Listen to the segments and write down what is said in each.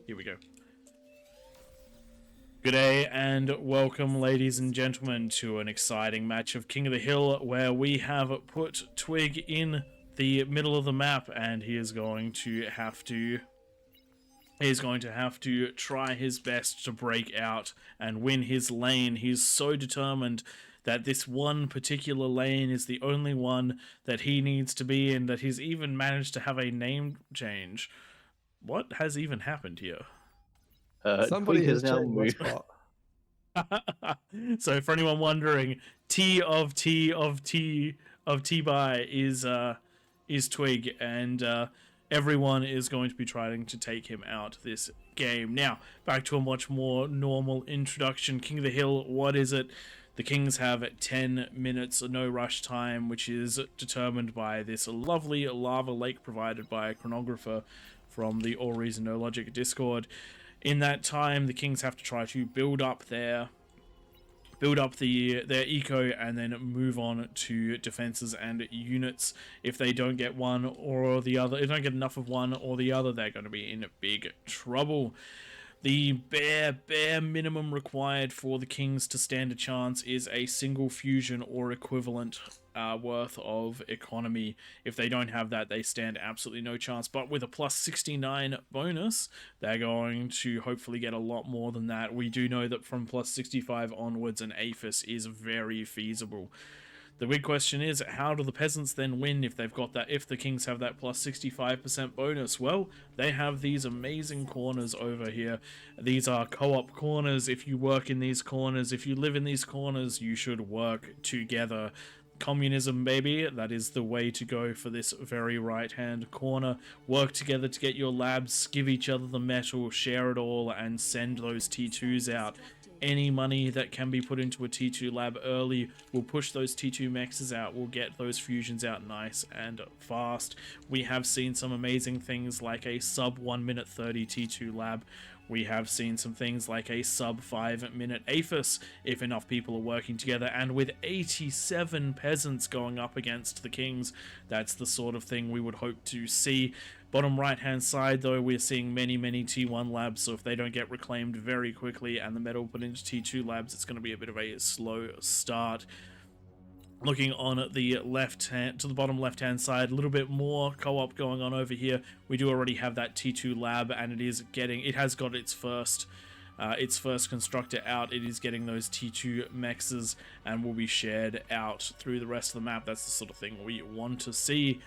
Here we go. Good day and welcome, ladies and gentlemen, to an exciting match of King of the Hill where we have put Twig in the middle of the map and he is going to have to try his best to break out and win his lane. He's so determined that this one particular lane is the only one that he needs to be in, that he's even managed to have a name change. What has even happened here? Somebody Twig has now changed my moved. spot. So for anyone wondering, T of T by is Twig, and everyone is going to be trying to take him out this game. Now, back to a much more normal introduction. King of the Hill, what is it? The Kings have 10 minutes, no rush time, which is determined by this lovely lava lake provided by a chronographer from the AllReasonNoLogic Discord. In that time, the Kings have to try to build up their eco and then move on to defenses and units. If they don't get one or the other, if they don't get enough of one or the other, they're going to be in big trouble. The bare minimum required for the Kings to stand a chance is a single fusion or equivalent worth of economy. If they don't have that, they stand absolutely no chance. But with a plus 69 bonus, they're going to hopefully get a lot more than that. We do know that from plus 65 onwards, an APHIS is very feasible. The big question is, how do the peasants then win if they've got that? If the Kings have that plus 65% bonus? Well, they have these amazing corners over here. These are co-op corners. If you work in these corners, if you live in these corners, you should work together. Communism, baby, that is the way to go for this very right hand corner. Work together to get your labs, give each other the metal, share it all, and send those T2s out. Any money that can be put into a T2 lab early will push those T2 mexes out, will get those fusions out nice and fast. We have seen some amazing things like a sub 1 minute 30 T2 lab. We have seen some things like a sub 5 minute APHIS if enough people are working together, and with 87 peasants going up against the Kings, that's the sort of thing we would hope to see. Bottom right hand side though, we're seeing many T1 labs, so if they don't get reclaimed very quickly and the metal put into T2 labs, it's going to be a bit of a slow start. Looking on at the left hand, to the bottom left hand side, a little bit more co-op going on over here. We do already have that T2 lab, and it has got its first constructor out. It is getting those T2 mexes and will be shared out through the rest of the map. That's the sort of thing we want to see.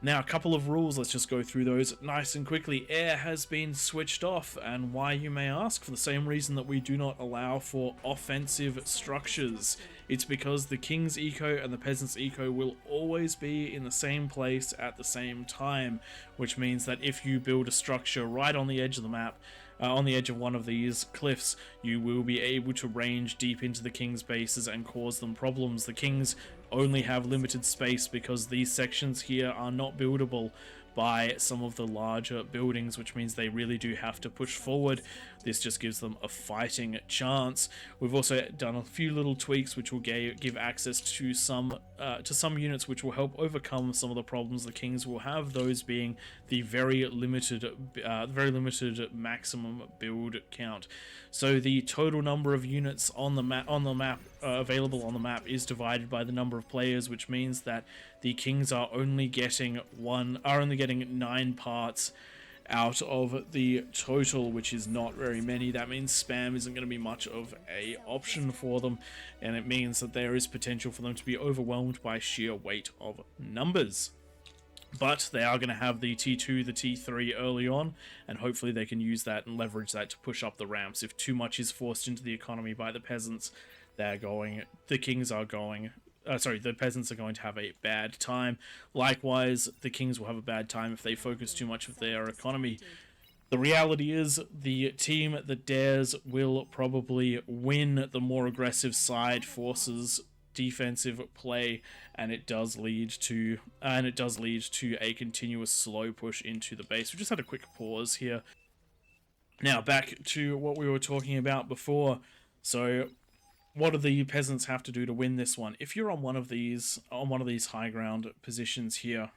Now, a couple of rules, let's just go through those nice and quickly. Air has been switched off, and why, you may ask? For the same reason that we do not allow for offensive structures. It's because the King's eco and the Peasant's eco will always be in the same place at the same time, which means that if you build a structure right on the edge of the map, on the edge of one of these cliffs, you will be able to range deep into the King's bases and cause them problems. The Kings only have limited space because these sections here are not buildable by some of the larger buildings, which means they really do have to push forward. This just gives them a fighting chance. We've also done a few little tweaks which will give access to some units which will help overcome some of the problems the Kings will have, those being the very limited maximum build count. So the total number of units on the map available on the map is divided by the number of players, which means that the Kings are only getting 9 parts out of the total, which is not very many. That means spam isn't going to be much of a option for them, and it means that there is potential for them to be overwhelmed by sheer weight of numbers. But they are going to have the T2, the T3 early on, and hopefully they can use that and leverage that to push up the ramps. If too much is forced into the economy by the peasants, the peasants are going to have a bad time. Likewise, the Kings will have a bad time if they focus too much of their economy. The reality is, the team that dares will probably win. The more aggressive side forces defensive play, and it does lead to a continuous slow push into the base. We just had a quick pause here. Now back to what we were talking about before. So what do the peasants have to do to win this one? If you're on one of these high ground positions here,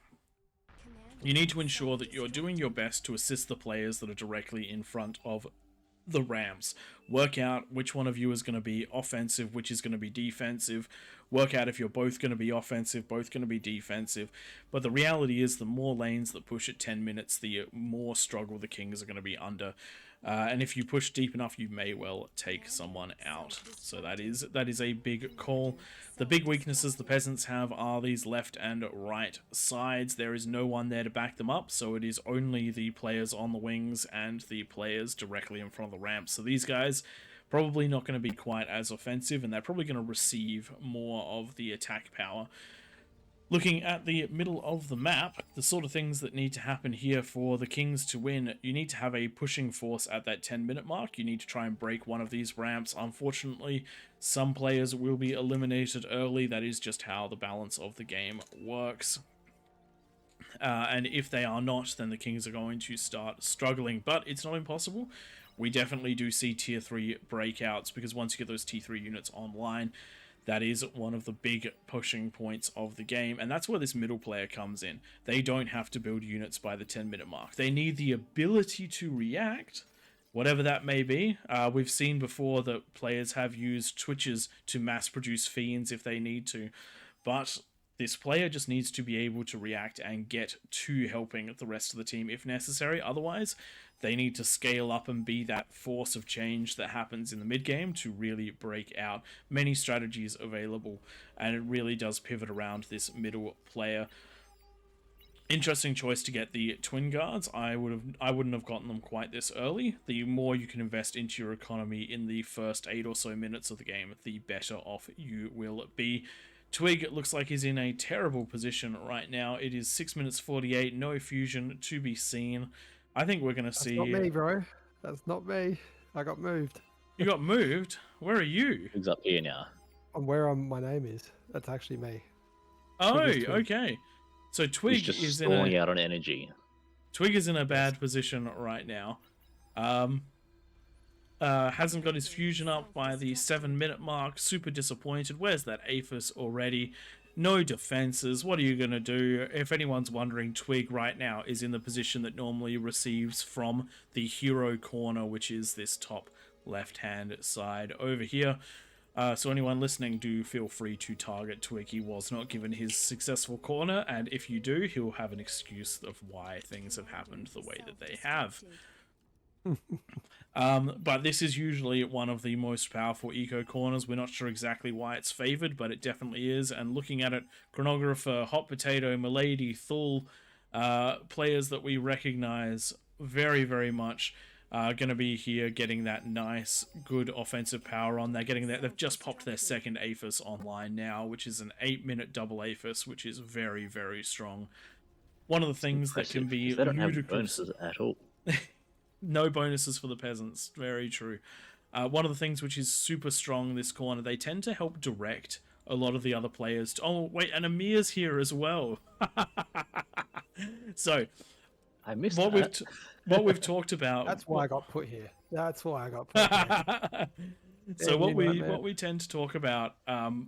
you need to ensure that you're doing your best to assist the players that are directly in front of the ramps. Work out which one of you is going to be offensive, which is going to be defensive. Work out if you're both going to be offensive, both going to be defensive. But the reality is, the more lanes that push at 10 minutes, the more struggle the Kings are going to be under. And if you push deep enough, you may well take someone out. So that is a big call. The big weaknesses the peasants have are these left and right sides. There is no one there to back them up, so it is only the players on the wings and the players directly in front of the ramp. So these guys probably not going to be quite as offensive, and they're probably going to receive more of the attack power. Looking at the middle of the map, the sort of things that need to happen here for the Kings to win, you need to have a pushing force at that 10-minute mark. You need to try and break one of these ramps. Unfortunately, some players will be eliminated early. That is just how the balance of the game works. And if they are not, then the Kings are going to start struggling. But it's not impossible. We definitely do see tier 3 breakouts, because once you get those tier 3 units online, that is one of the big pushing points of the game, and that's where this middle player comes in. They don't have to build units by the 10-minute mark. They need the ability to react, whatever that may be. We've seen before that players have used Twitches to mass-produce fiends if they need to, but this player just needs to be able to react and get to helping the rest of the team if necessary. Otherwise, they need to scale up and be that force of change that happens in the mid-game to really break out. Many strategies available, and it really does pivot around this middle player. Interesting choice to get the twin guards. I wouldn't have gotten them quite this early. The more you can invest into your economy in the first 8 or so minutes of the game, the better off you will be. Twig looks like he's in a terrible position right now. It is 6 minutes 48, no fusion to be seen. I think we're going to see... That's not me, bro. That's not me. I got moved. You got moved? Where are you? Twig's up here now. I'm where my name is. That's actually me. Oh, okay. So Twig He's just is stalling out on energy. Twig is in a bad position right now. Hasn't got his fusion up by the 7-minute mark. Super disappointed. Where's that Aphis already? No defenses. What are you going to do? If anyone's wondering, Twig right now is in the position that normally receives from the hero corner, which is this top left-hand side over here. So anyone listening, do feel free to target Twig. He was not given his successful corner, and if you do, he'll have an excuse of why things have happened the way that they have. But this is usually one of the most powerful eco corners. We're not sure exactly why it's favored, but it definitely is. And looking at it, Chronographer, Hot Potato, Milady, Thul, players that we recognize very, very much are going to be here getting that nice, good offensive power on. They're getting that. They've just popped their second Aphis online now, which is an 8-minute double Aphis, which is very, very strong. One of the things that can be they don't ludicrous. have bonuses at all. No bonuses for the peasants. Very true. One of the things which is super strong in this corner, they tend to help direct a lot of the other players. Oh, wait, and Amir's here as well. So, I missed what we've talked about. That's why I got put here. That's why I got put here. So what we tend to talk about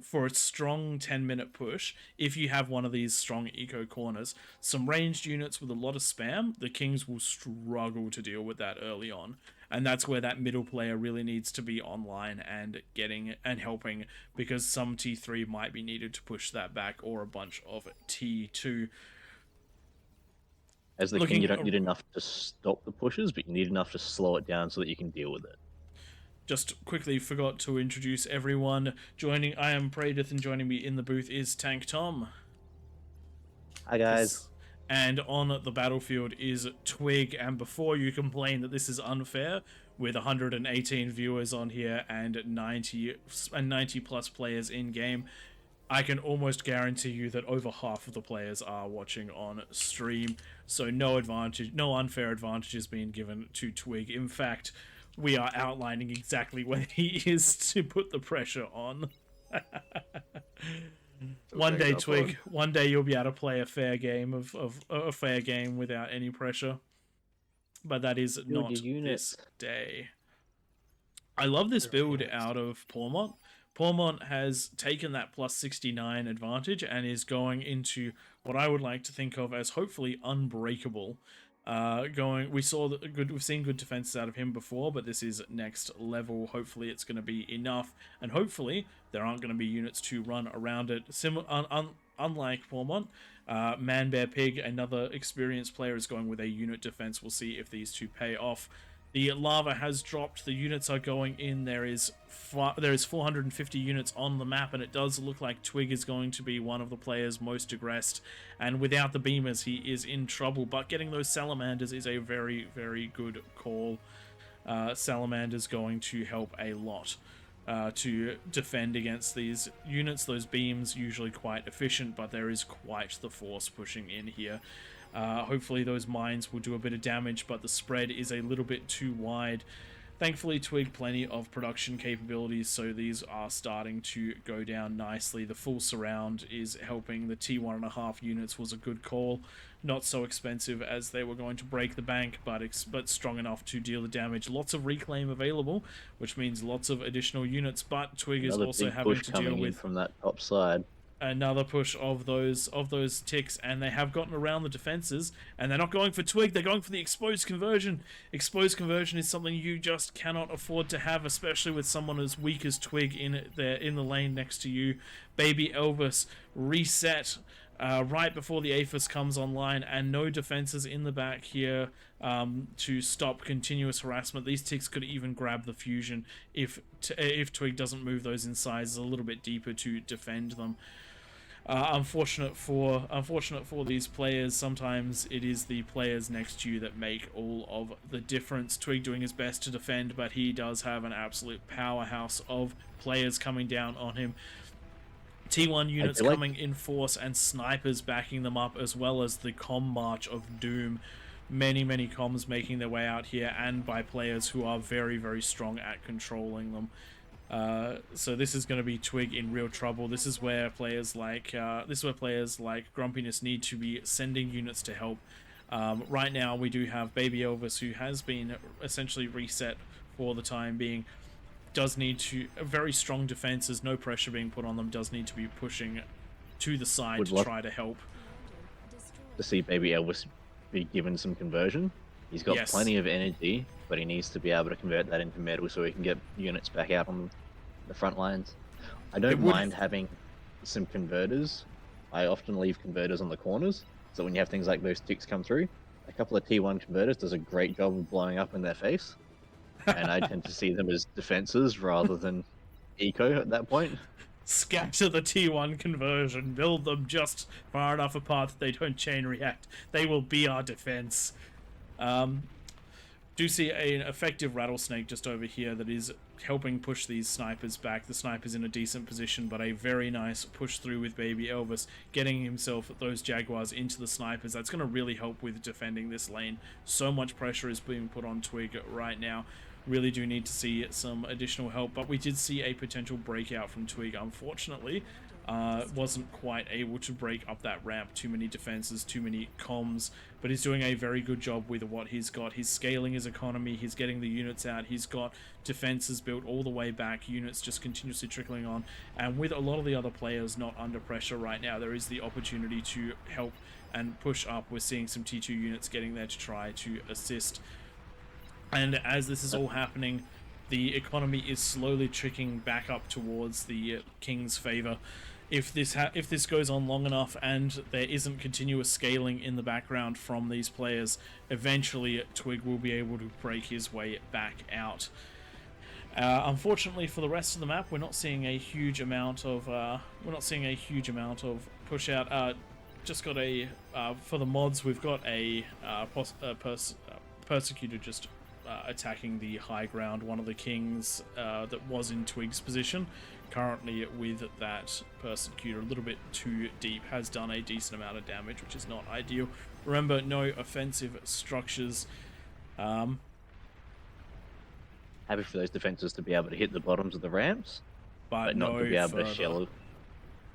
for a strong 10-minute push, if you have one of these strong eco corners, some ranged units with a lot of spam, the Kings will struggle to deal with that early on. And that's where that middle player really needs to be online and getting and helping, because some T3 might be needed to push that back, or a bunch of T2. As the King, you don't need enough to stop the pushes, but you need enough to slow it down so that you can deal with it. Just quickly forgot to introduce everyone. I am Pradith, and joining me in the booth is Tank Tom. Hi guys. And on the battlefield is Twig, and before you complain that this is unfair, with 118 viewers on here and 90 plus players in game, I can almost guarantee you that over half of the players are watching on stream, so no unfair advantage is being given to Twig. In fact, we are outlining exactly where he is to put the pressure on. One day, Twig, one day you'll be able to play a fair game a fair game without any pressure. But that is not this day. I love this build out of Pormont. Pormont has taken that plus 69 advantage and is going into what I would like to think of as hopefully unbreakable. We've seen good defenses out of him before, but this is next level. Hopefully it's going to be enough, and hopefully there aren't going to be units to run around it. Unlike Formont, Man Bear Pig, another experienced player, is going with a unit defense. We'll see if these two pay off. The lava has dropped. The units are going in. There is 450 units on the map, and it does look like Twig is going to be one of the players most aggressed. And without the beamers, he is in trouble. But getting those salamanders is a very, very good call. Salamanders going to help a lot to defend against these units. Those beams usually quite efficient, but there is quite the force pushing in here. Hopefully those mines will do a bit of damage, but the spread is a little bit too wide. Thankfully, Twig plenty of production capabilities, so these are starting to go down nicely. The full surround is helping. The T1.5 units was a good call. Not so expensive as they were going to break the bank, but strong enough to deal the damage. Lots of reclaim available, which means lots of additional units, but Twig is also having to deal with from that top side. Another push of those ticks, and they have gotten around the defenses, and they're not going for Twig, they're going for the exposed conversion. Exposed conversion is something you just cannot afford to have, especially with someone as weak as Twig in the lane next to you. Baby Elvis reset right before the Aphis comes online, and no defenses in the back here to stop continuous harassment. These ticks could even grab the fusion if Twig doesn't move those incisors a little bit deeper to defend them. Unfortunate for these players, sometimes it is the players next to you that make all of the difference. Twig doing his best to defend, but he does have an absolute powerhouse of players coming down on him. T1 units coming in force, and snipers backing them up, as well as the comm march of doom. Many comms making their way out here, and by players who are very, very strong at controlling them. So this is going to be Twig in real trouble. This is where players like Grumpiness need to be sending units to help. Right now we do have Baby Elvis, who has been essentially reset for the time being. Does need to very strong defenses, no pressure being put on them. Does need to be pushing to the side to try to help. To see Baby Elvis be given some conversion. He's got plenty of energy, but he needs to be able to convert that into metal so he can get units back out on the front lines. I don't mind having some converters. I often leave converters on the corners, so when you have things like those ticks come through, a couple of T1 converters does a great job of blowing up in their face, and I tend to see them as defenses rather than eco at that point. Scatter the T1 conversion, build them just far enough apart that they don't chain react. They will be our defense. Do see an effective rattlesnake just over here that is helping push these snipers back. The sniper's in a decent position, but a very nice push through with Baby Elvis, getting himself those jaguars into the snipers. That's going to really help with defending this lane. So much pressure is being put on Twig right now. Really do need to see some additional help, but we did see a potential breakout from Twig. Unfortunately, wasn't quite able to break up that ramp. Too many defenses, too many comms, but he's doing a very good job with what he's got. He's scaling his economy, he's getting the units out, he's got defenses built all the way back, units just continuously trickling on, and with a lot of the other players not under pressure right now, there is the opportunity to help and push up. We're seeing some T2 units getting there to try to assist. And as this is all happening, the economy is slowly tricking back up towards the King's favor. If this goes on long enough and there isn't continuous scaling in the background from these players, eventually Twig will be able to break his way back out. Unfortunately, for the rest of the map, we're not seeing a huge amount of push out. Just got a for the mods, we've got a persecutor just attacking the high ground. One of the kings that was in Twig's position, currently with that persecutor a little bit too deep, has done a decent amount of damage, which is not ideal. Remember, no offensive structures. Happy for those defenses to be able to hit the bottoms of the ramps, but not to be able to shell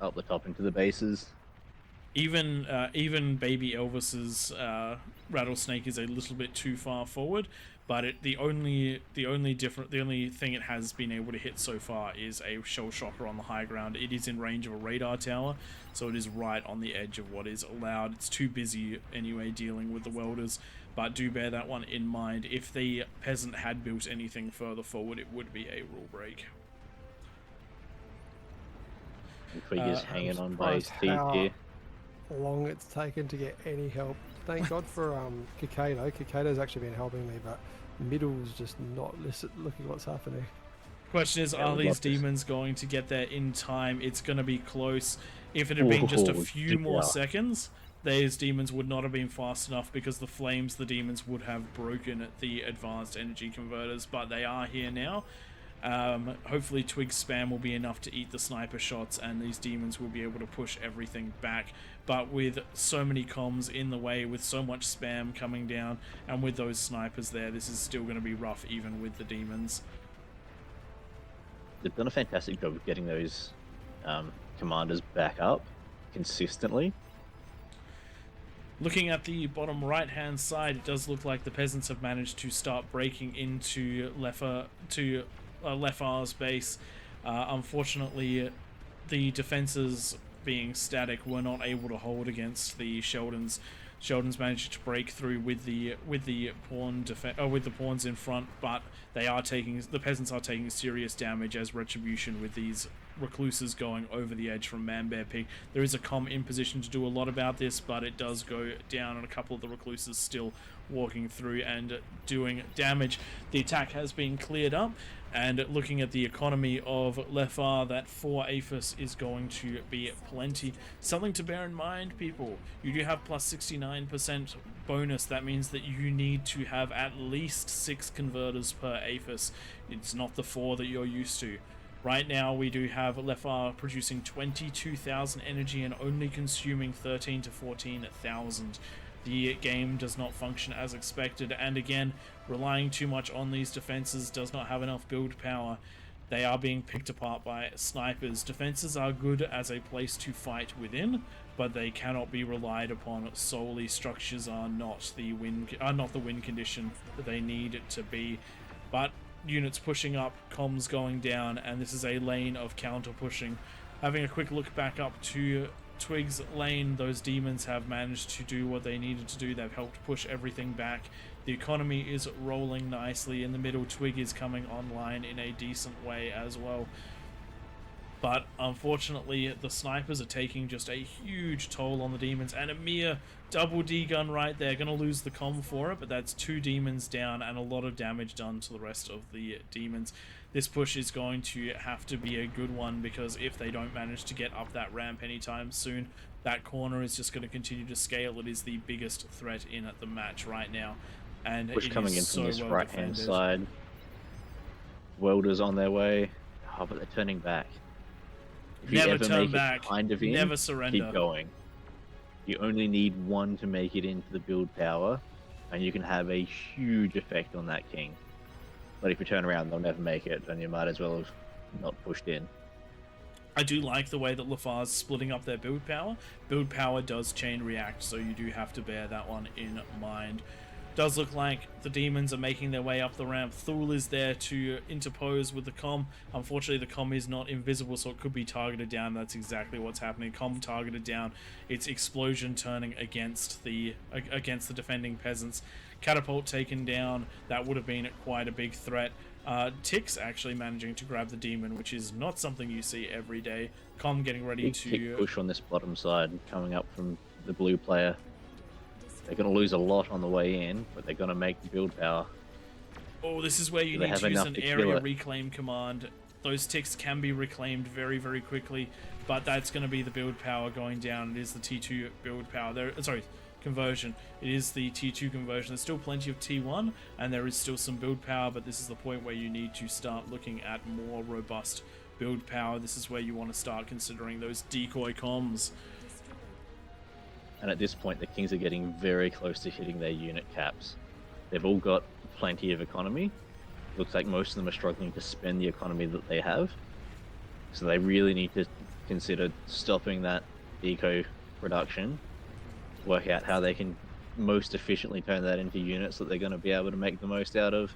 up the top into the bases. Even Baby Elvis's rattlesnake is a little bit too far forward, but the only thing it has been able to hit so far is a shell shocker on the high ground. It is in range of a radar tower, so it is right on the edge of what is allowed. It's too busy anyway dealing with the welders, but do bear that one in mind. If the peasant had built anything further forward, it would be a rule break. Krieger's hanging on by his teeth here. Long it's taken to get any help. Thank God for Kakado. Kakado's actually been helping me, but middle's just not looking what's happening. Question is, are these demons going to get there in time? It's going to be close. If it had been just a few more seconds, these demons would not have been fast enough, because the flames the demons would have broken the advanced energy converters, but they are here now. Hopefully Twig spam will be enough to eat the sniper shots, and these demons will be able to push everything back. But with so many comms in the way, with so much spam coming down, and with those snipers there, this is still going to be rough even with the demons. They've done a fantastic job of getting those commanders back up consistently. Looking at the bottom right hand side, it does look like the peasants have managed to start breaking into Lefar's base. Unfortunately, the defenses being static were not able to hold against the Sheldons. Sheldons managed to break through with the pawns in front, but the peasants are taking serious damage as retribution with these recluses going over the edge from Manbear Peak. There is a comm in position to do a lot about this, but it does go down, and a couple of the recluses still walking through and doing damage. The attack has been cleared up, and looking at the economy of Lefar, that 4 APHIS is going to be plenty. Something to bear in mind, people. You do have plus 69% bonus. That means that you need to have at least 6 converters per APHIS. It's not the 4 that you're used to. Right now, we do have Lefar producing 22,000 energy and only consuming 13 to 14,000. The game does not function as expected, and again, relying too much on these defenses does not have enough build power. They are being picked apart by snipers. Defenses are good as a place to fight within, but they cannot be relied upon solely. Structures are not the win condition that they need it to be. But units pushing up, comms going down, and this is a lane of counter pushing. Having a quick look back up to Twig's lane, those demons have managed to do what they needed to do. They've helped push everything back. The economy is rolling nicely in the middle. Twig is coming online in a decent way as well. But unfortunately, the snipers are taking just a huge toll on the demons, and a mere double D gun right there. Gonna lose the comm for it, but that's 2 demons down and a lot of damage done to the rest of the demons. This push is going to have to be a good one, because if they don't manage to get up that ramp anytime soon, that corner is just going to continue to scale. It is the biggest threat in at the match right now. And push coming in from this well right-hand side. Welders on their way. Oh, but they're turning back. If you never ever turn make back. It kind of in, never surrender. Keep going. You only need 1 to make it into the build power, and you can have a huge effect on that king. But if you turn around, they'll never make it, and you might as well have not pushed in. I do like the way that Lefar's splitting up their build power. Build power does chain react, so you do have to bear that one in mind. Does look like the demons are making their way up the ramp. Thule is there to interpose with the comm. Unfortunately, the comm is not invisible, so it could be targeted down. That's exactly what's happening. Comm targeted down. It's explosion turning against the defending peasants. Catapult taken down. That would have been quite a big threat. Ticks actually managing to grab the demon, which is not something you see every day. Comm getting ready Big to tick push on this bottom side coming up from the blue player. They're going to lose a lot on the way in, but they're going to make the build power. Oh, this is where you need to use an area reclaim command. Those ticks can be reclaimed very, very quickly, but that's going to be the build power going down. It is the T2 build power. Conversion. It is the T2 conversion. There's still plenty of T1, and there is still some build power, but this is the point where you need to start looking at more robust build power. This is where you want to start considering those decoy comms. And at this point, the Kings are getting very close to hitting their unit caps. They've all got plenty of economy. Looks like most of them are struggling to spend the economy that they have. So they really need to consider stopping that eco production, work out how they can most efficiently turn that into units that they're going to be able to make the most out of.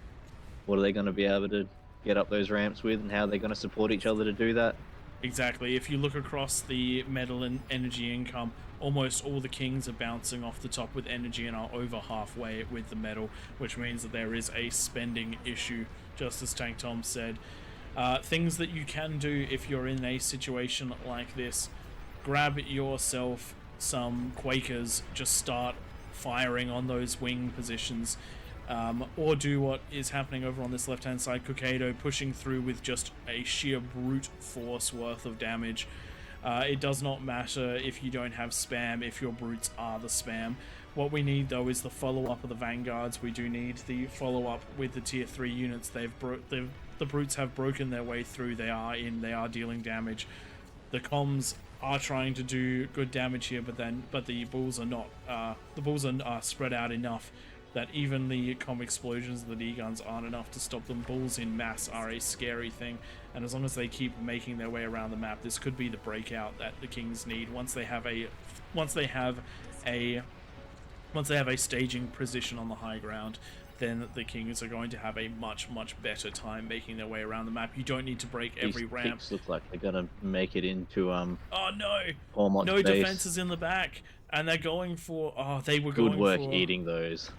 What are they going to be able to get up those ramps with, and how they're going to support each other to do that? Exactly. If you look across the metal and energy income, almost all the kings are bouncing off the top with energy and are over halfway with the metal, which means that there is a spending issue, just as Tank Tom said. Things that you can do if you're in a situation like this: grab yourself some Quakers, just start firing on those wing positions, or do what is happening over on this left hand side, Kokado pushing through with just a sheer brute force worth of damage. It does not matter if you don't have spam, if your brutes are the spam. What we need though is the follow-up of the vanguards. We do need the follow-up with the tier 3 units. The brutes have broken their way through. They are dealing damage. The comms are trying to do good damage here, but the bulls are not. The bulls are spread out enough that even the comm explosions of the D-guns aren't enough to stop them. Bulls in mass are a scary thing, and as long as they keep making their way around the map, this could be the breakout that the Kings need. Once they have a staging position on the high ground, then the Kings are going to have a much better time making their way around the map. You don't need to break every ramp. These look like they're gonna make it into oh no, Ormont's no base. defenses in the back, and they're going for Good work eating those,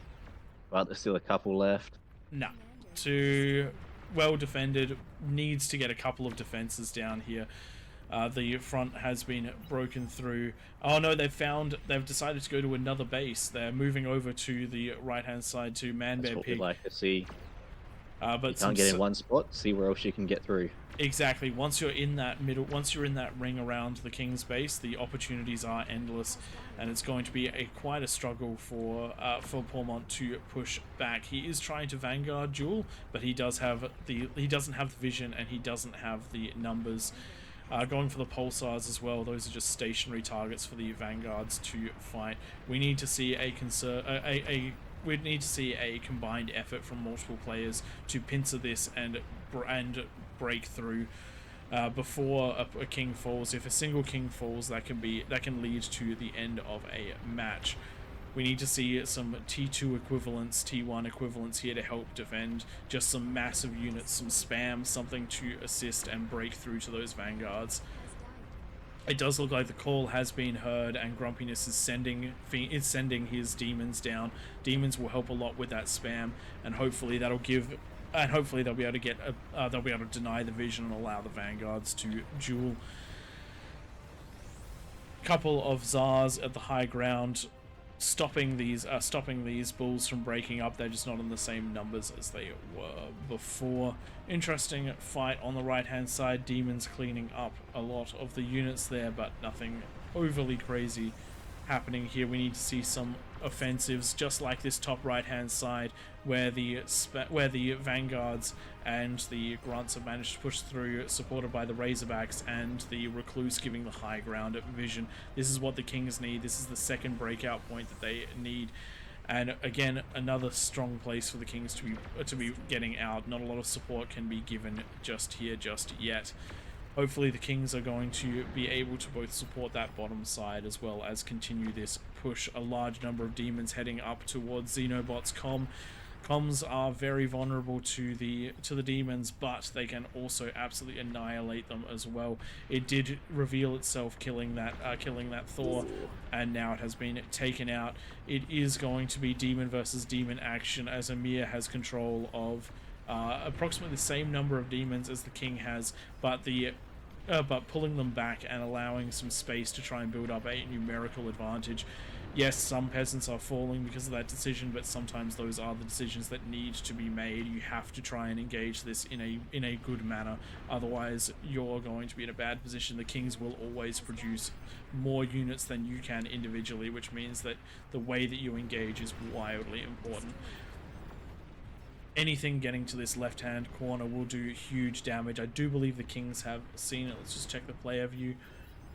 but there's still a couple left. No, too well defended. Needs to get a couple of defenses down here. The front has been broken through. Oh no, they've decided to go to another base. They're moving over to the right hand side to Man Bear That's what Pig. we like to see. But you can't get in one spot, see where else you can get through. Exactly. Once you're in that ring around the King's base, the opportunities are endless, and it's going to be quite a struggle for Pormont to push back. He is trying to vanguard duel, but he doesn't have the vision, and he doesn't have the numbers. Going for the pulsars as well. Those are just stationary targets for the vanguards to fight. We need to see we need to see a combined effort from multiple players to pincer this and break through before a king falls. If a single king falls, that can lead to the end of a match. We need to see some T2 equivalents, T1 equivalents here to help defend. Just some massive units, some spam, something to assist and break through to those vanguards. It does look like the call has been heard, and Grumpiness is sending his demons down. Demons will help a lot with that spam, and hopefully they'll be able to get they'll be able to deny the vision and allow the vanguards to duel. Couple of Zars at the high ground, stopping these bulls from breaking up. They're just not in the same numbers as they were before. Interesting fight on the right hand side. Demons cleaning up a lot of the units there, but nothing overly crazy happening here. We need to see some offensives, just like this top right hand side, where the vanguards and the grunts have managed to push through, supported by the Razorbacks and the Recluse giving the high ground vision. This is what the Kings need. This is the second breakout point that they need, and again, another strong place for the Kings to be getting out. Not a lot of support can be given just yet. Hopefully the Kings are going to be able to both support that bottom side as well as continue this push. A large number of demons heading up towards Xenobot's comms are very vulnerable to the demons, but they can also absolutely annihilate them as well. It did reveal itself killing that Thor, and now it has been taken out. It is going to be demon versus demon action, as Amir has control of approximately the same number of demons as the King has, but pulling them back and allowing some space to try and build up a numerical advantage. Yes, some peasants are falling because of that decision, but sometimes those are the decisions that need to be made. You have to try and engage this in a good manner, otherwise you're going to be in a bad position. The Kings will always produce more units than you can individually, which means that the way that you engage is wildly important. Anything getting to this left-hand corner will do huge damage. I do believe the Kings have seen it. Let's just check the player view.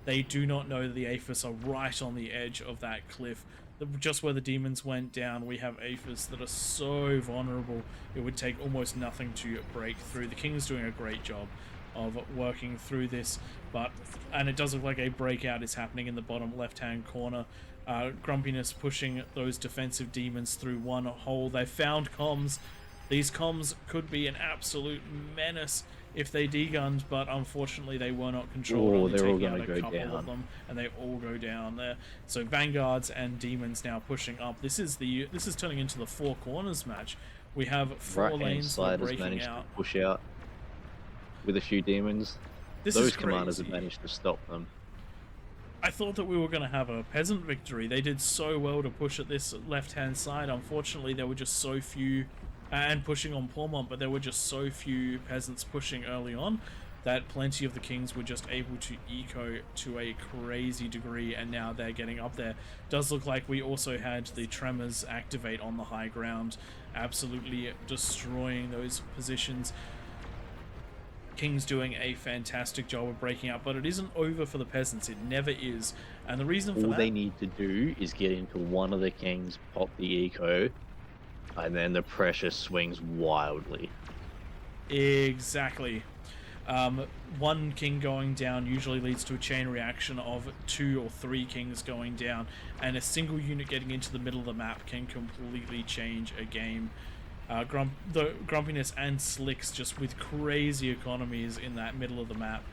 They do not know that the Aphis are right on the edge of that cliff. Just where the demons went down, we have Aphis that are so vulnerable, it would take almost nothing to break through. The King's doing a great job of working through this, and it does look like a breakout is happening in the bottom left-hand corner. Grumpiness pushing those defensive demons through one hole. They found comms. These comms could be an absolute menace if they degunned, but unfortunately they were not controlled. Oh, they're all taking out going to a go couple down. of them, and they all go down there. So vanguards and demons now pushing up. This is turning into the four corners match. We have four Right-hand lanes that are side has breaking managed out. to push out with a few demons. This Those is commanders have crazy. managed to stop them. I thought that we were going to have a peasant victory. They did so well to push at this left-hand side. Unfortunately, there were just so few, and pushing on Pormont, but there were just so few peasants pushing early on that plenty of the kings were just able to eco to a crazy degree, and now they're getting up there. Does look like we also had the tremors activate on the high ground, absolutely destroying those positions. King's doing a fantastic job of breaking out, but it isn't over for the peasants. It never is. And the reason for All that... they need to do is get into one of the kings, pop the eco, and then the pressure swings wildly. Exactly. One king going down usually leads to a chain reaction of 2 or 3 kings going down, and a single unit getting into the middle of the map can completely change a game. The Grumpiness and Slicks just with crazy economies in that middle of the map.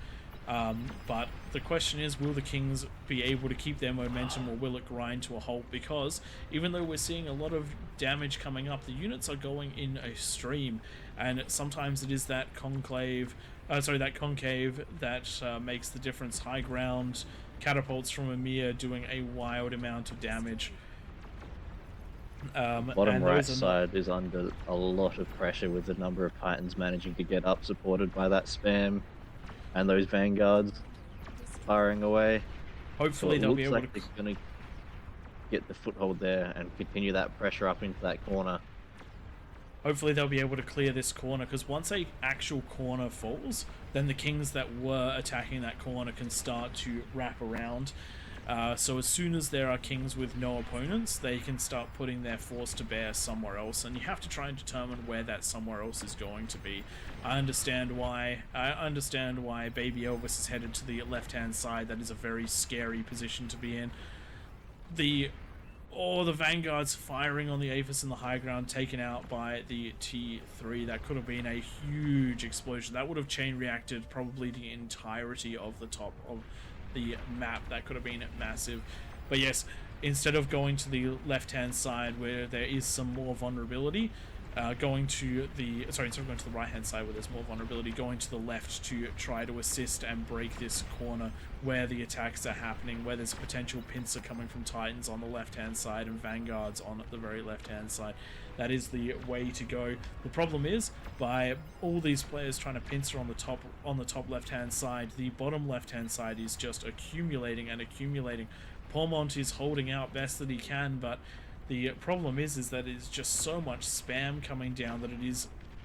But the question is, will the kings be able to keep their momentum, or will it grind to a halt? Because even though we're seeing a lot of damage coming up, the units are going in a stream, and sometimes it is that concave that makes the difference. High ground catapults from Emir doing a wild amount of damage. Bottom right side is under a lot of pressure with the number of titans managing to get up, supported by that spam and those vanguards firing away. Hopefully so they'll be able like to... they're going to get the foothold there and continue that pressure up into that corner. Hopefully they'll be able to clear this corner, because once a actual corner falls, then the kings that were attacking that corner can start to wrap around. So as soon as there are kings with no opponents, they can start putting their force to bear somewhere else, and you have to try and determine where that somewhere else is going to be. I understand why Baby Elvis is headed to the left-hand side. That is a very scary position to be in. The vanguards firing on the Aphis in the high ground, taken out by the T3. That could have been a huge explosion. That would have chain reacted probably the entirety of the top of the map. That could have been massive. But yes, instead of going to the left-hand side where there is some more vulnerability, instead of going to the right-hand side where there's more vulnerability, going to the left to try to assist and break this corner where the attacks are happening, where there's a potential pincer coming from Titans on the left-hand side and Vanguards on the very left-hand side. That is the way to go. The problem is, by all these players trying to pincer on the top left-hand side, the bottom left-hand side is just accumulating and accumulating. Pormont is holding out best that he can, but the problem is that it's just so much spam coming down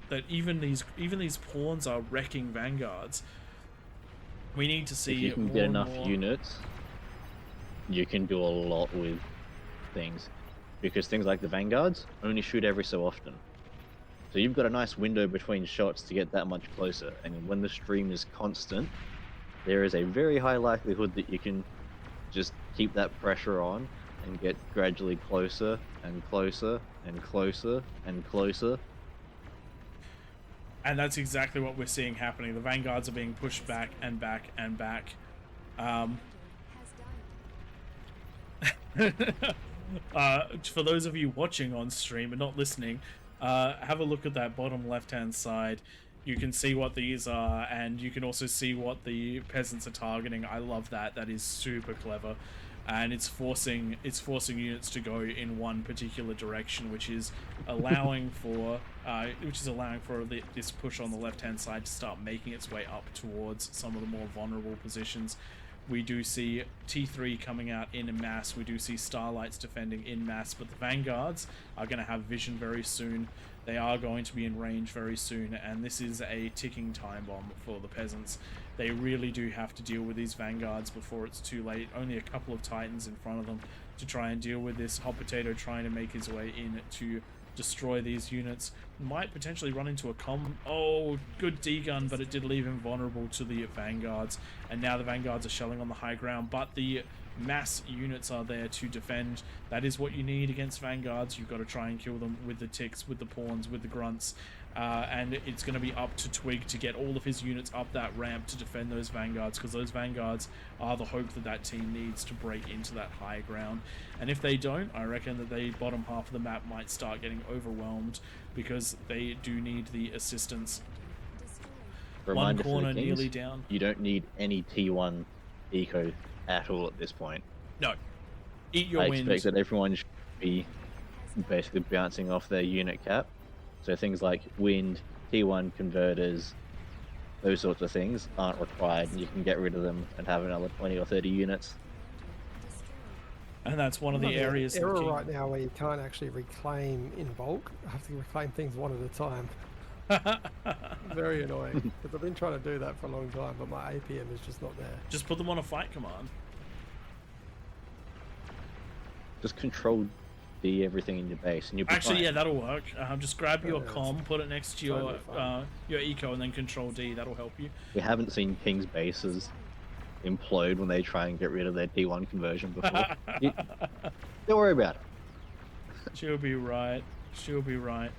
that even these pawns are wrecking vanguards. We need to see if you can get enough units, you can do a lot with things, because things like the vanguards only shoot every so often. So you've got a nice window between shots to get that much closer, and when the stream is constant, there is a very high likelihood that you can just keep that pressure on and get gradually closer and closer and closer and closer. And that's exactly what we're seeing happening. The vanguards are being pushed back and back and back. For those of you watching on stream and not listening, have a look at that bottom left-hand side. You can see what these are, and you can also see what the peasants are targeting. I love that. That is super clever. And it's forcing units to go in one particular direction, which is allowing for this push on the left-hand side to start making its way up towards some of the more vulnerable positions. We do see T3 coming out in mass. We do see Starlights defending in mass, but the Vanguards are going to have vision very soon. They are going to be in range very soon, and this is a ticking time bomb for the peasants. They really do have to deal with these Vanguards before it's too late. Only a couple of Titans in front of them to try and deal with this. Hot Potato trying to make his way in to destroy these units. Might potentially run into a oh, good D-gun, but it did leave him vulnerable to the Vanguards. And now the Vanguards are shelling on the high ground, but the mass units are there to defend. That is what you need against Vanguards. You've got to try and kill them with the ticks, with the pawns, with the grunts. And it's going to be up to Twig to get all of his units up that ramp to defend those Vanguards, because those Vanguards are the hope that that team needs to break into that high ground. And if they don't, I reckon that the bottom half of the map might start getting overwhelmed, because they do need the assistance. Reminder one corner for the Kings, nearly down. You don't need any T1 eco at all at this point. No. Eat your I wind. expect that everyone should be basically bouncing off their unit cap. So things like wind, T1 converters, those sorts of things aren't required, and you can get rid of them and have another 20 or 30 units. And that's one of the areas. Error right now where you can't actually reclaim in bulk. I have to reclaim things one at a time. Very annoying, because I've been trying to do that for a long time, but my APM is just not there. Just put them on a fight command. Just control D everything in your base, and you'll be Actually, fine. yeah, that'll work. Just grab your Yeah, comm, put it next to your eco, and then control D. That'll help you. We haven't seen King's bases implode when they try and get rid of their T1 conversion before. Don't worry about it. She'll be right. She'll be right.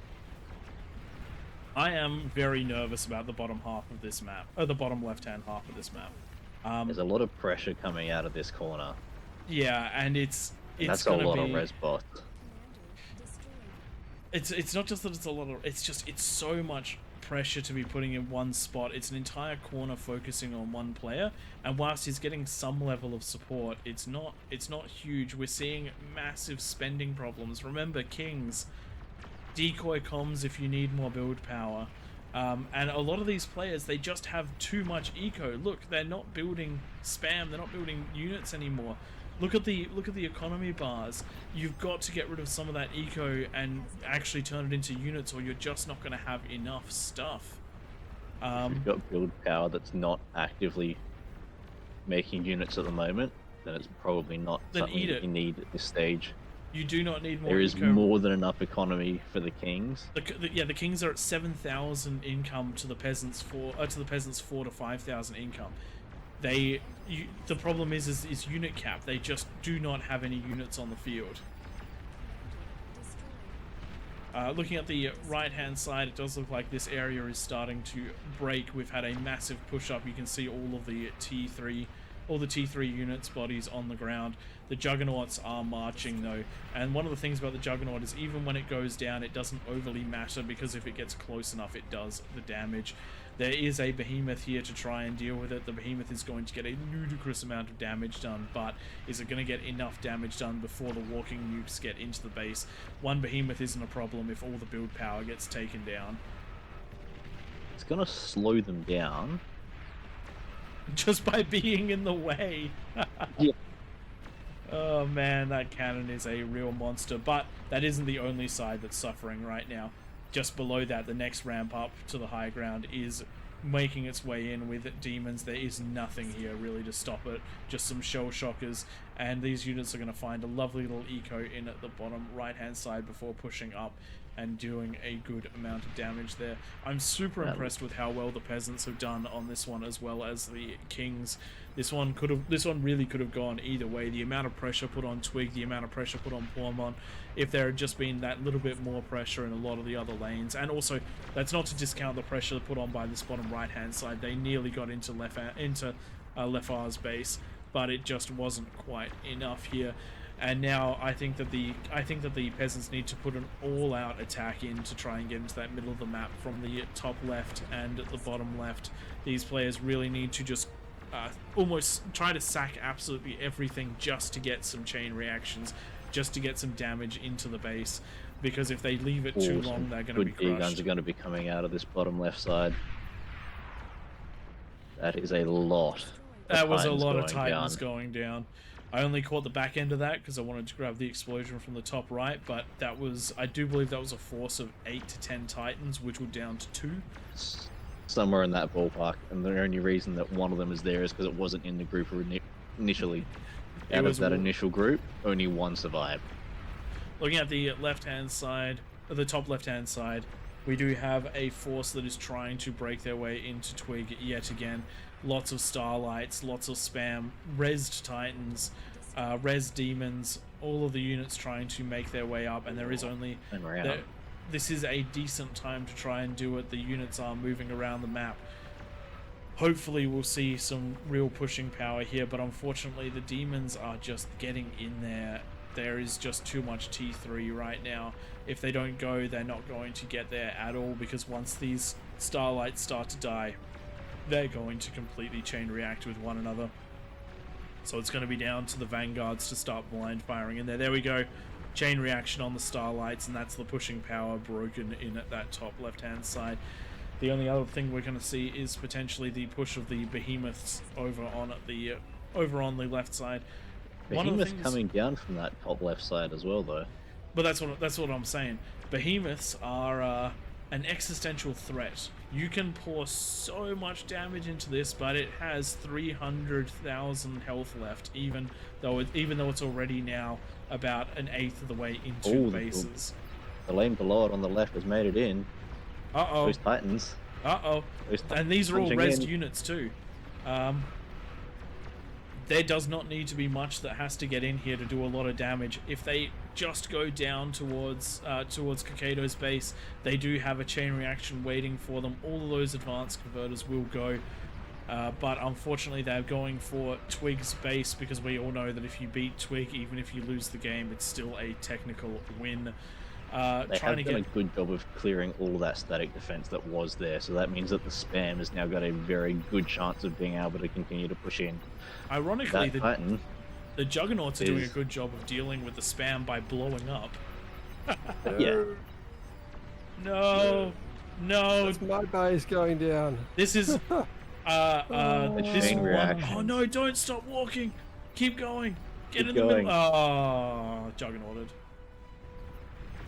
I am very nervous about the bottom half of this map, or the bottom left-hand half of this map. There's a lot of pressure coming out of this corner. Yeah, and it's That's got gonna a lot be, of res bots. It's not just that it's a lot of, it's so much pressure to be putting in one spot. It's an entire corner focusing on one player, and whilst he's getting some level of support, it's not huge. We're seeing massive spending problems. Remember, Kings, decoy comms if you need more build power, and a lot of these players, they just have too much eco. Look, they're not building spam, they're not building units anymore. Look at the economy bars. You've got to get rid of some of that eco and actually turn it into units, or you're just not going to have enough stuff. If you've got build power that's not actively making units at the moment, then it's probably not something that you need at this stage. You do not need more. There is eco. more than enough economy for the Kings. The Kings are at 7,000 income to the peasants 4 to 5,000 income. The problem is unit cap. They just do not have any units on the field. Looking at the right hand side, it does look like this area is starting to break. We've had a massive push up. You can see all of the T3 units bodies on the ground. The Juggernauts are marching though, and one of the things about the Juggernaut is even when it goes down, it doesn't overly matter, because if it gets close enough, it does the damage. There is a Behemoth here to try and deal with it. The Behemoth is going to get a ludicrous amount of damage done, but is it going to get enough damage done before the walking nukes get into the base? One Behemoth isn't a problem if all the build power gets taken down. It's going to slow them down. Just by being in the way. Yeah. Oh man, that cannon is a real monster, but that isn't the only side that's suffering right now. Just below that, the next ramp up to the high ground is making its way in with demons. There is nothing here really to stop it, just some shell shockers, and these units are going to find a lovely little eco in at the bottom right hand side before pushing up and doing a good amount of damage there. I'm super impressed with how well the peasants have done on this one, as well as the Kings. This one really could have gone either way. The amount of pressure put on Twig, the amount of pressure put on Pormon, if there had just been that little bit more pressure in a lot of the other lanes. And also, that's not to discount the pressure put on by this bottom right hand side. They nearly got into Lefar's base, but it just wasn't quite enough here. And now I think that the peasants need to put an all-out attack in to try and get into that middle of the map from the top left and the bottom left. These players really need to just almost try to sack absolutely everything just to get some chain reactions, just to get some damage into the base, because if they leave it too long, they're going to be crushed. Good guns are going to be coming out of this bottom left side. That is a lot. That was a lot of Titans going down. I only caught the back end of that because I wanted to grab the explosion from the top right, but that was, I do believe that was a force of 8 to 10 Titans, which were down to 2. Somewhere in that ballpark, and the only reason that one of them is there is because it wasn't in the group initially. Out of that initial group, only one survived. Looking at the left-hand side, top left-hand side, we do have a force that is trying to break their way into Twig yet again. Lots of Starlights, lots of spam, Resed Titans, Res Demons, all of the units trying to make their way up, and there is only... This is a decent time to try and do it. The units are moving around the map. Hopefully we'll see some real pushing power here, but unfortunately the Demons are just getting in there. There is just too much T3 right now. If they don't go, they're not going to get there at all, because once these Starlights start to die, they're going to completely chain react with one another. So it's going to be down to the Vanguards to start blind firing in there. There we go. Chain reaction on the Starlights, and that's the pushing power broken in at that top left-hand side. The only other thing we're going to see is potentially the push of the Behemoths over on the left side. Behemoth coming down from that top left side as well, though. But that's what I'm saying. Behemoths are an existential threat. You can pour so much damage into this, but it has 300,000 health left, even though it's already now about an eighth of the way into bases. The lane below it on the left has made it in. Those Titans. And these are all resed units too. There does not need to be much that has to get in here to do a lot of damage. If they just go down towards Kakedo's base, they do have a chain reaction waiting for them. All of those advanced converters will go. But unfortunately they're going for Twig's base, because we all know that if you beat Twig, even if you lose the game, it's still a technical win. They have done a good job of clearing all of that static defense that was there, so that means that the spam has now got a very good chance of being able to continue to push in. Ironically, the Juggernauts are doing a good job of dealing with the spam by blowing up. Yeah. No. That's my base going down. This is... chain reaction. Oh no, don't stop walking. Keep going. Get in the middle. Oh, Juggernauted.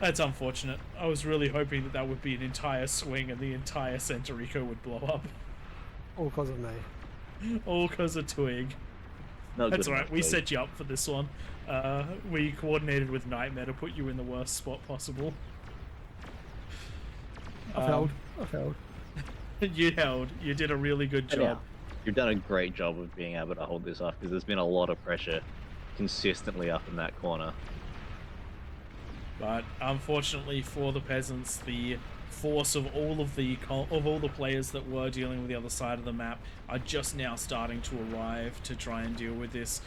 That's unfortunate. I was really hoping that would be an entire swing and the entire Centurico would blow up. All because of me. All because of Twig. That's alright, we set you up for this one. We coordinated with Nightmare to put you in the worst spot possible. I held. You held. You did a really good job. Yeah. You've done a great job of being able to hold this off, because there's been a lot of pressure consistently up in that corner. But unfortunately for the Peasants, the force of all the players that were dealing with the other side of the map are just now starting to arrive to try and deal with this.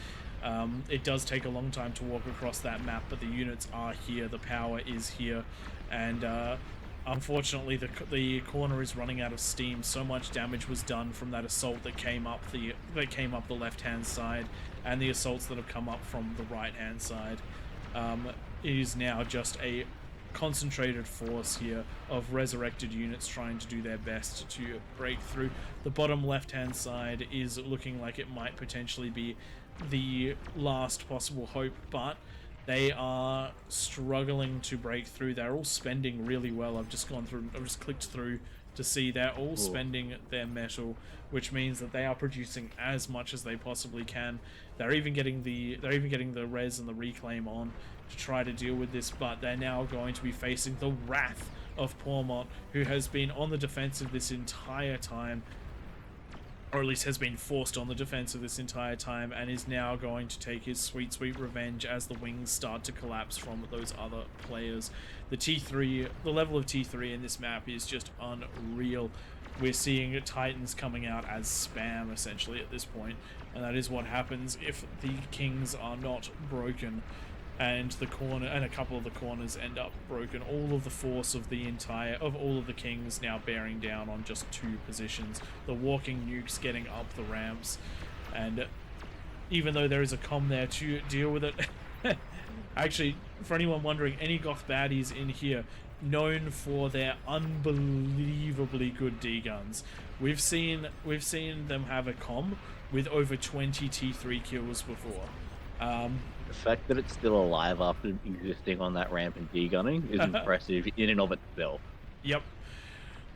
It does take a long time to walk across that map, but the units are here, the power is here, and unfortunately the corner is running out of steam. So much damage was done from that assault that came up the left-hand side, and the assaults that have come up from the right-hand side. It is now just a concentrated force here of resurrected units trying to do their best to break through. The bottom left-hand side is looking like it might potentially be the last possible hope, but they are struggling to break through. They're all spending really well. I've just clicked through to see they're all spending their metal, which means that they are producing as much as they possibly can. They're even getting the res and the reclaim on to try to deal with this, but they're now going to be facing the wrath of Pormont, who has been on the defensive this entire time, or at least has been forced on the defensive this entire time, and is now going to take his sweet revenge as the wings start to collapse from those other players. The level of T3 in this map is just unreal. We're seeing Titans coming out as spam essentially at this point, and that is what happens if the Kings are not broken, and a couple of the corners end up broken. All of the force of all of the Kings now bearing down on just two positions. The walking nukes getting up the ramps, and even though there is a comm there to deal with it, actually, for anyone wondering, any Goth baddies in here known for their unbelievably good D guns. We've seen them have a comm with over 20 T3 kills before. The fact that it's still alive after existing on that ramp and D-gunning is impressive in and of itself. Yep.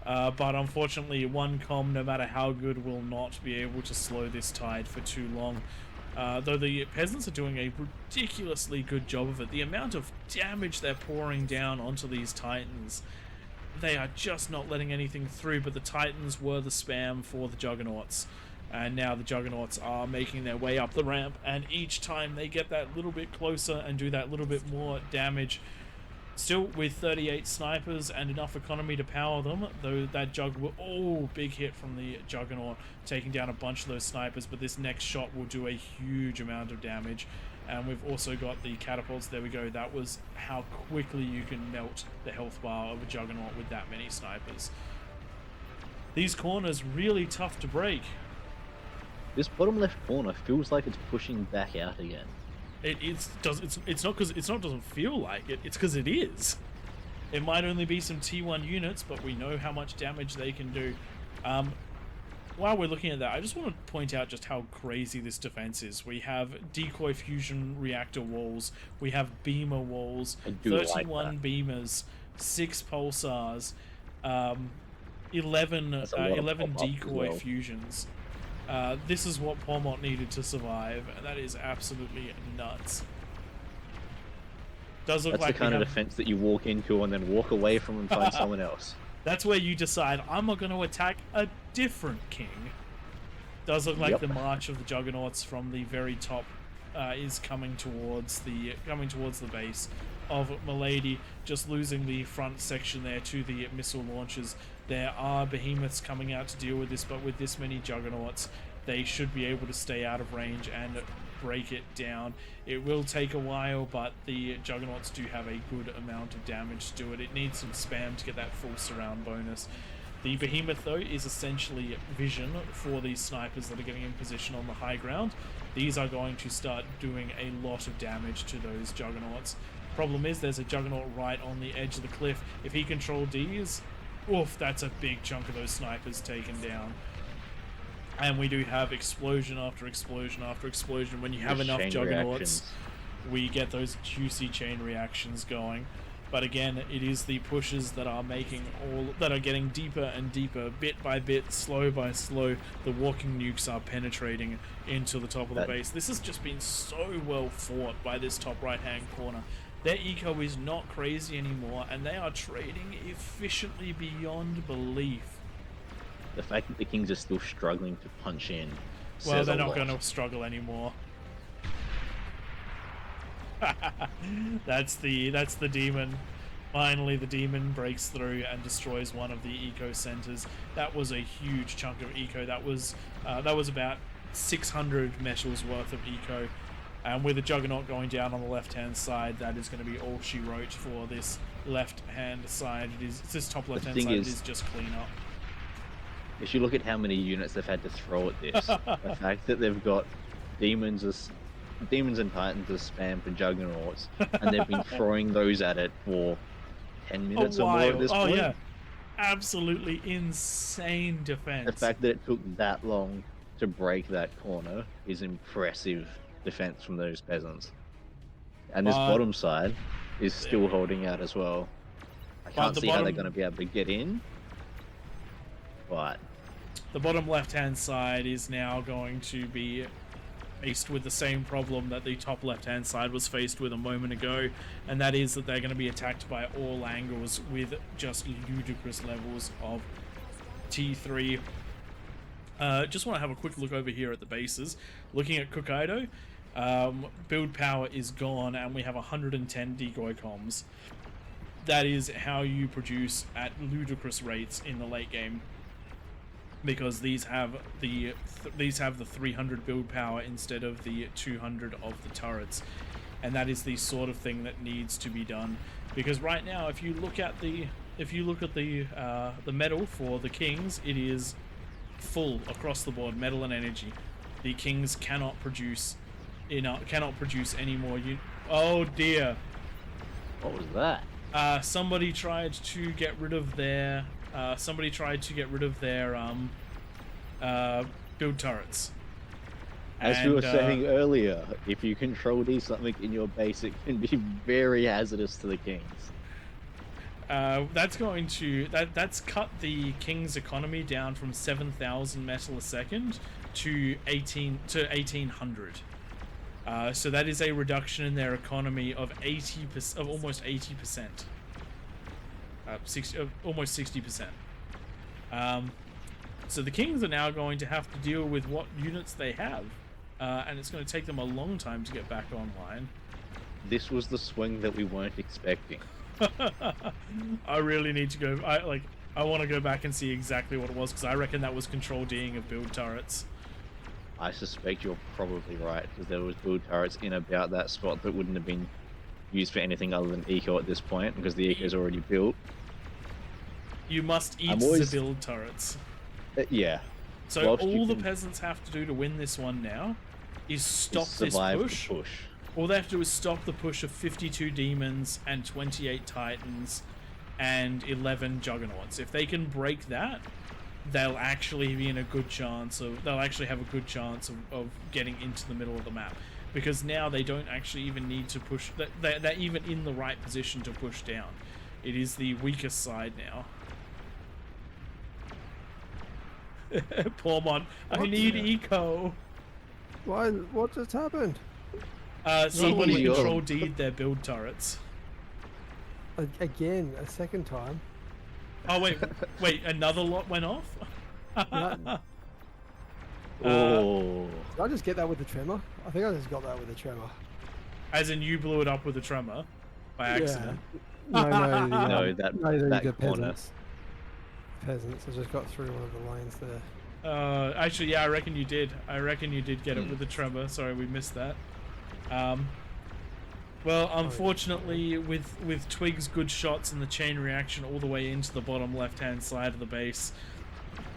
But unfortunately, one comm, no matter how good, will not be able to slow this tide for too long. Though the peasants are doing a ridiculously good job of it. The amount of damage they're pouring down onto these titans, they are just not letting anything through, but the titans were the spam for the juggernauts. And now the juggernauts are making their way up the ramp, and each time they get that little bit closer and do that little bit more damage. Still, with 38 snipers and enough economy to power them, though that big hit from the juggernaut, taking down a bunch of those snipers, but this next shot will do a huge amount of damage. And we've also got the catapults. There we go. That was how quickly you can melt the health bar of a juggernaut with that many snipers. These corners really tough to break. This bottom left corner feels like it's pushing back out again. It's not because it doesn't feel like it. It's because it is. It might only be some T1 units, but we know how much damage they can do. While we're looking at that, I just want to point out just how crazy this defense is. We have decoy fusion reactor walls. We have beamer walls. 31 beamers, 6 pulsars, 11 decoy fusions. This is what Pormont needed to survive, and that is absolutely nuts. That's the kind of defense that you walk into and then walk away from and find someone else. That's where you decide, I'm not going to attack a different king. Does look like the march of the juggernauts from the very top is coming towards the base of Milady, just losing the front section there to the missile launchers. There are behemoths coming out to deal with this, but with this many juggernauts, they should be able to stay out of range and break it down. It will take a while, but the juggernauts do have a good amount of damage to do it. It needs some spam to get that full surround bonus. The behemoth, though, is essentially vision for these snipers that are getting in position on the high ground. These are going to start doing a lot of damage to those juggernauts. Problem is, there's a juggernaut right on the edge of the cliff. If he controls these, oof, that's a big chunk of those snipers taken down. And we do have explosion after explosion after explosion. When you have enough juggernauts, we get those juicy chain reactions going. But again, it is the pushes that are getting deeper and deeper, bit by bit, slow by slow. The walking nukes are penetrating into the top of the base. This has just been so well fought by this top right-hand corner. Their eco is not crazy anymore, and they are trading efficiently beyond belief. The fact that the Kings are still struggling to punch in. Well, they're not going to struggle anymore. That's the demon. Finally, the demon breaks through and destroys one of the eco centers. That was a huge chunk of eco. That was about 600 metals worth of eco. And with the juggernaut going down on the left-hand side, that is going to be all she wrote for this left-hand side. It's this top left-hand side. It is just clean up. If you look at how many units they've had to throw at this, the fact that they've got demons and titans as spam for juggernauts, and they've been throwing those at it for 10 minutes or more at this point. Oh yeah, absolutely insane defense. The fact that it took that long to break that corner is impressive defense from those peasants. And this bottom side is still holding out as well. I can't see how they're going to be able to get in, but the bottom left-hand side is now going to be faced with the same problem that the top left-hand side was faced with a moment ago, and that is that they're going to be attacked by all angles with just ludicrous levels of T3. Just want to have a quick look over here at the bases. Looking at Kokaido, build power is gone, and we have 110 decoy comms. That is how you produce at ludicrous rates in the late game, because these have the 300 build power instead of the 200 of the turrets, and that is the sort of thing that needs to be done. Because right now, if you look at the metal for the Kings, it is full across the board, metal and energy. The Kings cannot produce any more. Oh dear! What was that? Somebody tried to get rid of their build turrets. As we were saying earlier, if you control something in your base, it can be very hazardous to the Kings. That's cut the King's economy down from 7,000 metal a second to 1800. So that is a reduction in their economy of 80%, of almost 80%, almost 60%. So the Kings are now going to have to deal with what units they have, and it's going to take them a long time to get back online. This was the swing that we weren't expecting. I really need to go. I want to go back and see exactly what it was, because I reckon that was control D'ing of build turrets. I suspect you're probably right, because there was build turrets in about that spot that wouldn't have been used for anything other than eco at this point, because the eco is already built. You must eat the build turrets. Yeah. So all the peasants have to do to win this one now is stop this push. All they have to do is stop the push of 52 demons and 28 titans and 11 juggernauts. If they can break that, they'll actually be in a good chance of, they'll actually have a good chance of getting into the middle of the map, because now they don't actually even need to push, they're even in the right position to push down. It is the weakest side now. Poor Mon, I need eco. Why? What just happened? Somebody control D'd their build turrets. Again, a second time. Oh wait, another lot went off? Oh. Did I just get that with the tremor? I think I just got that with the tremor. As in you blew it up with a tremor by accident? Yeah. No, that corner. Peasants. I just got through one of the lanes there. Actually, yeah, I reckon you did. I reckon you did get it with the tremor. Sorry, we missed that. Well, unfortunately, with Twig's good shots and the chain reaction all the way into the bottom left-hand side of the base,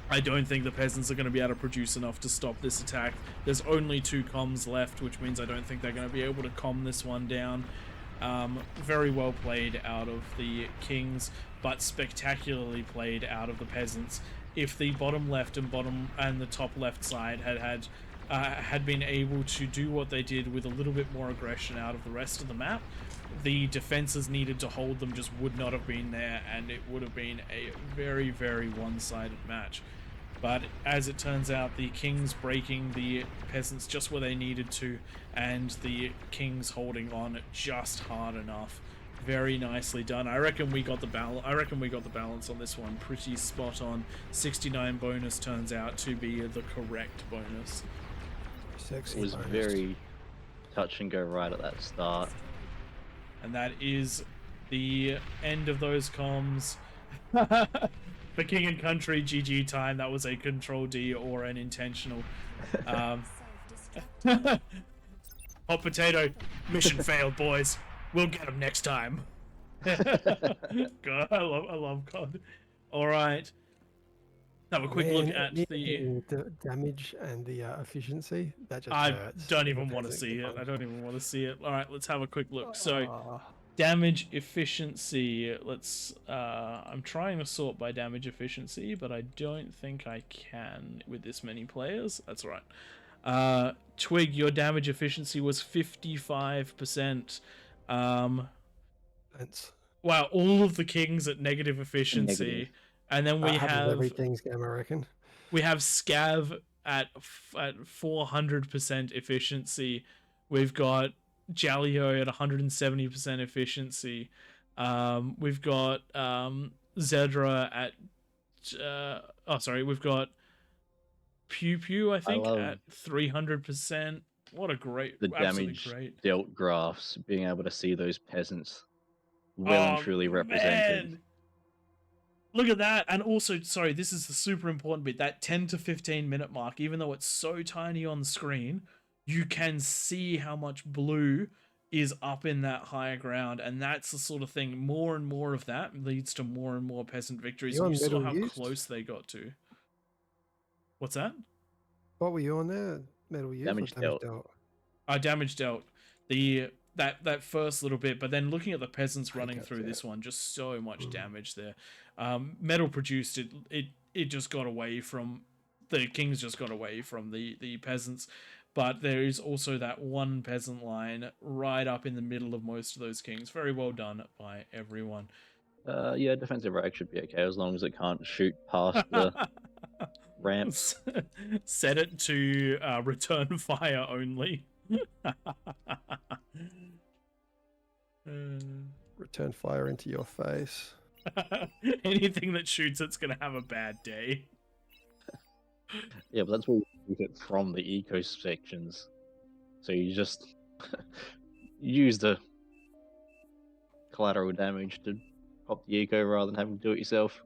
I don't think the peasants are going to be able to produce enough to stop this attack. There's only 2 comms left, which means I don't think they're going to be able to comm this one down. Very well played out of the Kings, but spectacularly played out of the peasants. If the bottom left and the top left side had been able to do what they did with a little bit more aggression out of the rest of the map, the defenses needed to hold them just would not have been there, and it would have been a very, very one-sided match. But as it turns out, the Kings breaking the peasants just where they needed to, and the Kings holding on just hard enough. Very nicely done. I reckon we got the balance on this one pretty spot on. 69 bonus turns out to be the correct bonus. Sexy It was bonus. very touch and go right at that start. And that is the end of those comms. For King and Country, GG time. That was a control D or an intentional. Hot potato. Mission failed, boys. We'll get them next time. God, I love God. All right. Have a quick look at the damage and the efficiency. That just I hurts. don't even want to see it. I don't even want to see it. All right, let's have a quick look. So, damage efficiency. Let's. I'm trying to sort by damage efficiency, but I don't think I can with this many players. That's all right. Twig, your damage efficiency was 55%. Wow, all of the Kings at negative efficiency. Negative. And then we have every King's game, I reckon. We have Scav at 400% efficiency. We've got Jalio at 170% efficiency. We've got Zedra at we've got Pew Pew, I think, at 300%. What a great, the damage great dealt graphs, being able to see those peasants well and truly represented. Man. Look at that. And also, sorry, this is the super important bit, that 10 to 15 minute mark, even though it's so tiny on the screen, you can see how much blue is up in that higher ground, and that's the sort of thing, more and more of that leads to more and more peasant victories. You saw how close they got to. What's that? What were you on there? Metal use damage or damage dealt? Damage dealt. That first little bit, but then looking at the peasants running through this one, just so much damage there. Metal produced it just got away from the Kings, just got away from the peasants, but there is also that one peasant line right up in the middle of most of those Kings. Very well done by everyone. Yeah, defensive rag should be okay as long as it can't shoot past the ramps. Set it to return fire only. Return fire into your face. Anything that shoots it's gonna have a bad day. Yeah, but that's where you shoot it from the eco sections. So you just use the collateral damage to pop the eco rather than having to do it yourself.